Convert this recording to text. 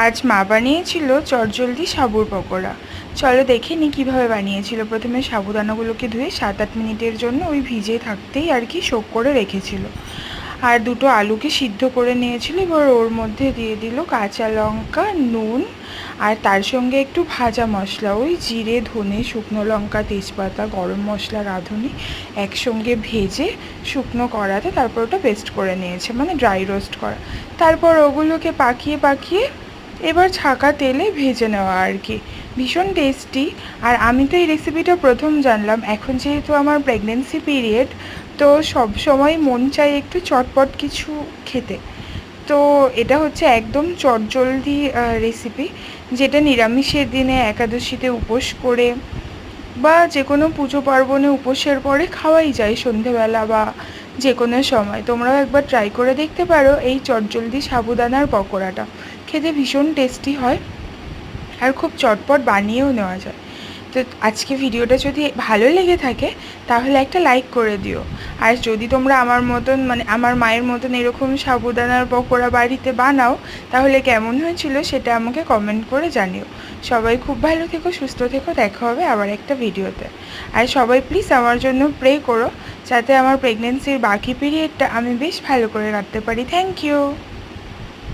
আজ মা বানিয়েছিল চটজলদি সাবুর পকোড়া। চলো দেখে নি কীভাবে বানিয়েছিল। প্রথমে সাবুদানাগুলোকে ধুয়ে 7-8 মিনিটের জন্য ওই ভিজে থাকতেই আর কি সোক করে রেখেছিল। আর দুটো আলুকে সিদ্ধ করে নিয়েছিল। এবার ওর মধ্যে দিয়ে দিল কাঁচা লঙ্কা, নুন, আর তার সঙ্গে একটু ভাজা মশলা, ওই জিরে, ধনে, শুকনো লঙ্কা, তেজপাতা, গরম মশলা, রাঁধুনি একসঙ্গে ভেজে শুকনো কড়াতে তারপর ওটা পেস্ট করে নিয়েছে, মানে ড্রাই রোস্ট করা। তারপর ওগুলোকে পাকিয়ে পাকিয়ে এবার ছাকা তেলে ভেজে নেওয়া আর কি। ভীষণ টেস্টি। আর আমি তো এই রেসিপিটা প্রথম জানলাম। এখন যেহেতু আমার প্রেগনেন্সি পিরিয়ড, তো সব সময় মন চায় একটু চটপট কিছু খেতে। তো এটা হচ্ছে একদম চটজলদি রেসিপি, যেটা নিরামিষের দিনে, একাদশীতে উপোস করে বা যে কোনো পুজো পার্বণে উপোসের পরে খাওয়াই যায়, সন্ধেবেলা বা যে কোনো সময়। তোমরাও একবার ট্রাই করে দেখতে পারো এই চটজলদি সাবুদানার পকোড়াটা। খেতে ভীষণ টেস্টি হয় আর খুব চটপট বানিয়েও নেওয়া যায়। তো আজকে ভিডিওটা যদি ভালো লেগে থাকে তাহলে একটা লাইক করে দিও। আর যদি তোমরা আমার মতন, মানে আমার মায়ের মতন এরকম সাবুদানার পকোড়া বাড়িতে বানাও, তাহলে কেমন হয়েছিল সেটা আমাকে কমেন্ট করে জানিও। সবাই খুব ভালো থেকো, সুস্থ থেকো। দেখা হবে আবার একটা ভিডিওতে। আর সবাই প্লিজ আমার জন্য প্রে করো, যাতে আমার প্রেগনেন্সির বাকি পিরিয়ডটা আমি বেশ ভালো করে কাটতে পারি। Thank you.